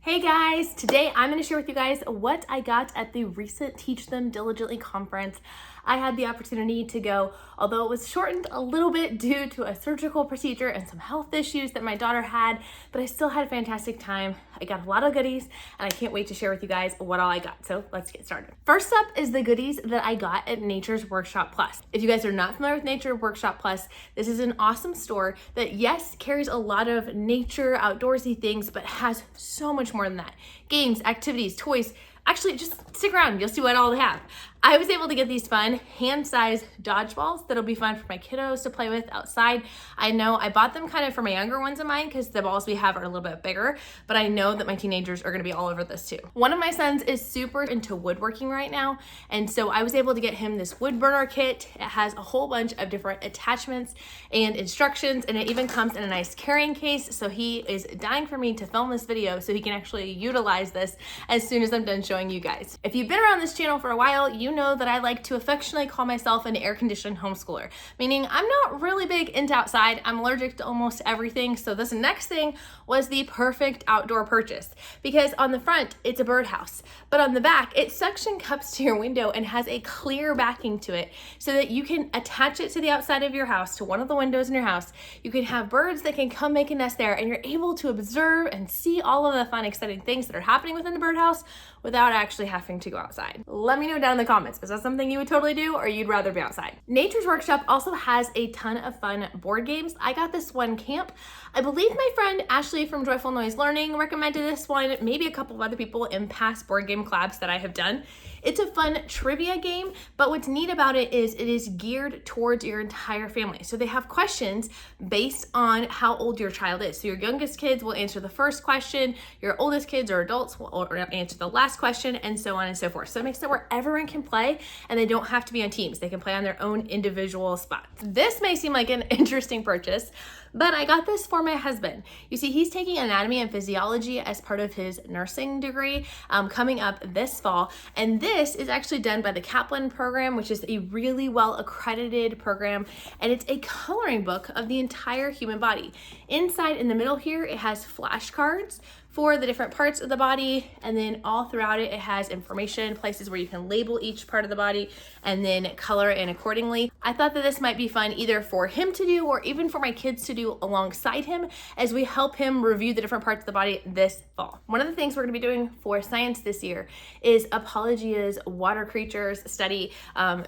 Hey guys, today I'm going to share with you guys what I got at the recent Teach Them Diligently conference. I had the opportunity to go, although it was shortened a little bit due to a surgical procedure and some health issues that my daughter had, but I still had a fantastic time. I got a lot of goodies and I can't wait to share with you guys what all I got. So let's get started. First up is the goodies that I got at Nature's Workshop Plus. If you guys are not familiar with Nature Workshop Plus, this is an awesome store that yes, carries a lot of nature, outdoorsy things, but has so much more than that. Games, activities, toys. Actually, just stick around, you'll see what all they have. I was able to get these fun hand-sized dodgeballs that'll be fun for my kiddos to play with outside. I know I bought them kind of for my younger ones of mine because the balls we have are a little bit bigger, but I know that my teenagers are gonna be all over this too. One of my sons is super into woodworking right now, and so I was able to get him this wood burner kit. It has a whole bunch of different attachments and instructions, and it even comes in a nice carrying case, so he is dying for me to film this video so he can actually utilize this as soon as I'm done showing you guys. If you've been around this channel for a while, you know that I like to affectionately call myself an air-conditioned homeschooler, meaning I'm not really big into outside. I'm allergic to almost everything, so this next thing was the perfect outdoor purchase because on the front, it's a birdhouse, but on the back, it suction cups to your window and has a clear backing to it so that you can attach it to the outside of your house, to one of the windows in your house. You can have birds that can come make a nest there, and you're able to observe and see all of the fun, exciting things that are happening within the birdhouse without actually having to go outside. Let me know down in the comments, is that something you would totally do or you'd rather be outside? Nature's Workshop also has a ton of fun board games. I got this one camp. I believe my friend Ashley from Joyful Noise Learning recommended this one, maybe a couple of other people in past board game collabs that I have done. It's a fun trivia game, but what's neat about it is geared towards your entire family. So they have questions based on how old your child is. So your youngest kids will answer the first question, your oldest kids or adults will answer the last question, and so on and so forth. So it makes it where everyone can play and they don't have to be on teams. They can play on their own individual spots. This may seem like an interesting purchase, but I got this for my husband. You see, he's taking anatomy and physiology as part of his nursing degree coming up this fall. And this is actually done by the Kaplan program, which is a really well accredited program. And it's a coloring book of the entire human body. Inside in the middle here, it has flashcards for the different parts of the body, and then all throughout it, it has information, places where you can label each part of the body and then color in accordingly. I thought that this might be fun either for him to do or even for my kids to do alongside him as we help him review the different parts of the body this fall. One of the things we're gonna be doing for science this year is Apologia's water creatures study,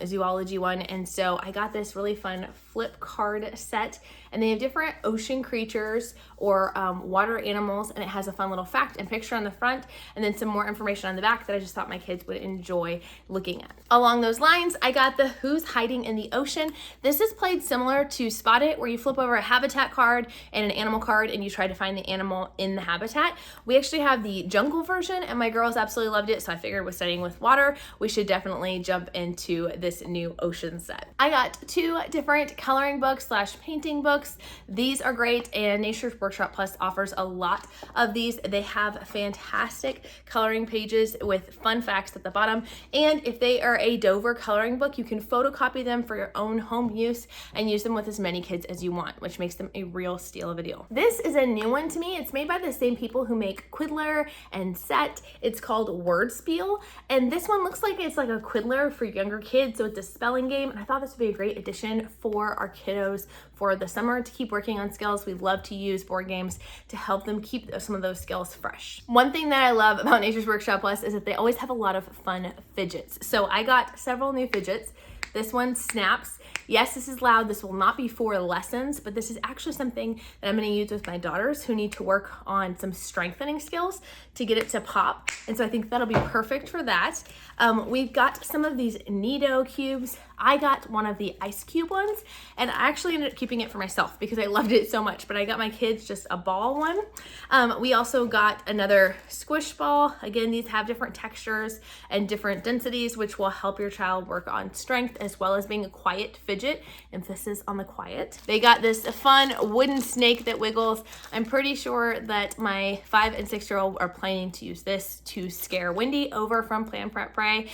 zoology one, and so I got this really fun flip card set, and they have different ocean creatures or water animals, and it has a fun little fact and picture on the front and then some more information on the back that I just thought my kids would enjoy looking at. Along those lines, I got the Who's Hiding in the Ocean. This is played similar to Spot It, where you flip over a habitat card and an animal card and you try to find the animal in the habitat. We actually have the jungle version and my girls absolutely loved it, so I figured with studying with water, we should definitely jump into this new ocean set. I got 2 different coloring books / painting books. These are great, and Nature's Workshop Plus offers a lot of these. They have fantastic coloring pages with fun facts at the bottom, and if they are a Dover coloring book, you can photocopy them for your own home use and use them with as many kids as you want, which makes them a real steal of a deal. This is a new one to me. It's made by the same people who make Quiddler and Set. It's called Wordspiel, and this one looks like it's like a Quiddler for younger kids, so it's a spelling game, and I thought this would be a great addition for our kiddos for the summer to keep working on skills. We love to use board games to help them keep some of those skills fresh. One thing that I love about Nature's Workshop Plus is that they always have a lot of fun fidgets. So I got several new fidgets. This one snaps. Yes, this is loud. This will not be for lessons, but this is actually something that I'm going to use with my daughters who need to work on some strengthening skills to get it to pop. And so I think that'll be perfect for that. We've got some of these Nido cubes. I got one of the ice cube ones, and I actually ended up keeping it for myself because I loved it so much, but I got my kids just a ball one. We also got another squish ball. Again, these have different textures and different densities, which will help your child work on strength as well as being quiet quiet fidget, emphasis on the quiet. They got this fun wooden snake that wiggles. I'm pretty sure that my 5 and 6-year-old are planning to use this to scare Wendy over from Plan Prep Pray.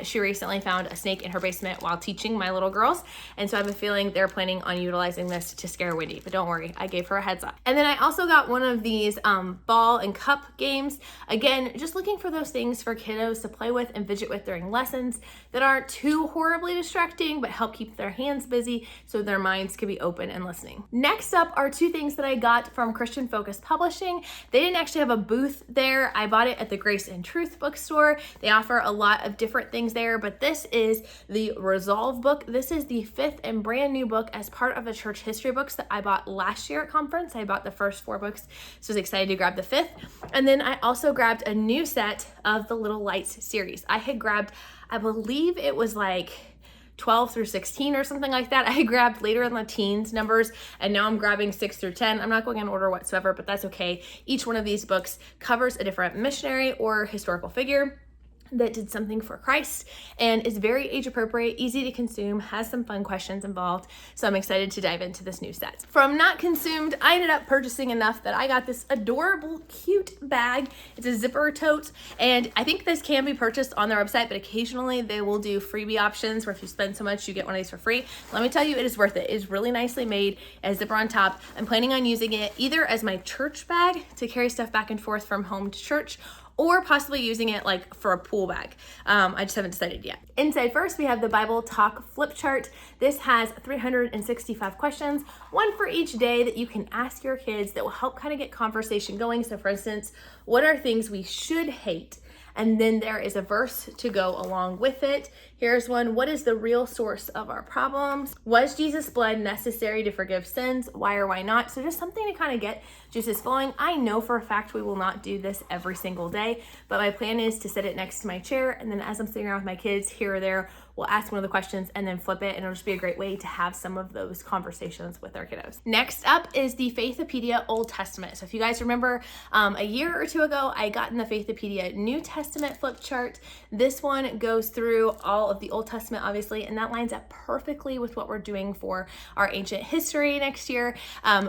She recently found a snake in her basement while teaching my little girls, and so I have a feeling they're planning on utilizing this to scare Wendy, but don't worry, I gave her a heads up. And then I also got one of these ball and cup games. Again, just looking for those things for kiddos to play with and fidget with during lessons that aren't too horribly distracting, but help keep their hands busy so their minds can be open and listening. Next up are 2 things that I got from Christian Focus Publishing. They didn't actually have a booth there. I bought it at the Grace and Truth bookstore. They offer a lot of different things there, but this is the Resolve book. This is the 5th and brand new book as part of the church history books that I bought last year at conference. I bought the first 4 books, so I was excited to grab the 5th. And then I also grabbed a new set of the Little Lights series. I had grabbed, I believe it was like 12 through 16 or something like that. I grabbed later in the teens numbers, and now I'm grabbing 6 through 10. I'm not going in order whatsoever, but that's okay. Each one of these books covers a different missionary or historical figure that did something for Christ, and is very age appropriate, easy to consume, has some fun questions involved. So I'm excited to dive into this new set. From Not Consumed, I ended up purchasing enough that I got this adorable, cute bag. It's a zipper tote, and I think this can be purchased on their website, but occasionally they will do freebie options where if you spend so much, you get one of these for free. Let me tell you, it is worth it. It is really nicely made, it has a zipper on top. I'm planning on using it either as my church bag to carry stuff back and forth from home to church, or possibly using it like for a pool bag. I just haven't decided yet. Inside first, we have the Bible Talk flip chart. This has 365 questions, one for each day that you can ask your kids that will help kind of get conversation going. So for instance, what are things we should hate? And then there is a verse to go along with it. Here's one. What is the real source of our problems? Was Jesus' blood necessary to forgive sins? Why or why not? So just something to kind of get juices flowing. I know for a fact we will not do this every single day, but my plan is to set it next to my chair, and then as I'm sitting around with my kids here or there, we'll ask one of the questions and then flip it, and it'll just be a great way to have some of those conversations with our kiddos. Next up is the Faithopedia Old Testament. So if you guys remember, a year or 2 ago, I got in the Faithopedia New Testament flip chart. This one goes through all of the Old Testament, obviously, and that lines up perfectly with what we're doing for our ancient history next year.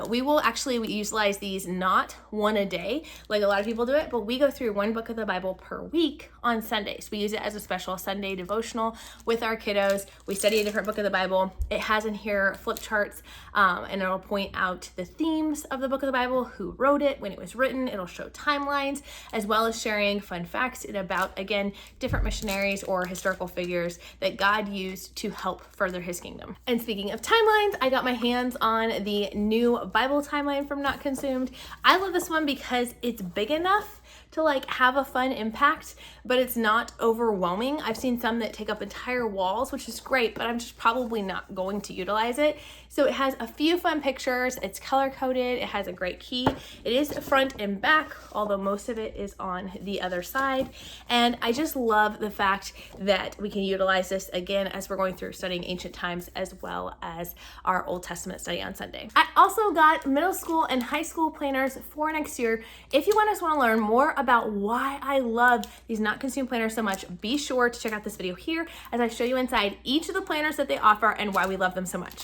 We utilize these not one a day, like a lot of people do it, but we go through 1 book of the Bible per week on Sundays. We use it as a special Sunday devotional with our kiddos. We study a different book of the Bible. It has in here flip charts, and it'll point out the themes of the book of the Bible, who wrote it, when it was written. It'll show timelines, as well as sharing fun facts about, again, different missionaries or historical figures that God used to help further his kingdom. And speaking of timelines, I got my hands on the new Bible timeline from Not Consumed. I love this one because it's big enough to like have a fun impact, but it's not overwhelming. I've seen some that take up entire walls, which is great, but I'm just probably not going to utilize it. So it has a few fun pictures. It's color coded. It has a great key. It is front and back, although most of it is on the other side. And I just love the fact that we can utilize this again as we're going through studying ancient times, as well as our Old Testament study on Sunday. I also got middle school and high school planners for next year. If you want to learn more about why I love these Not Consumed planners so much, be sure to check out this video here as I show you inside each of the planners that they offer and why we love them so much.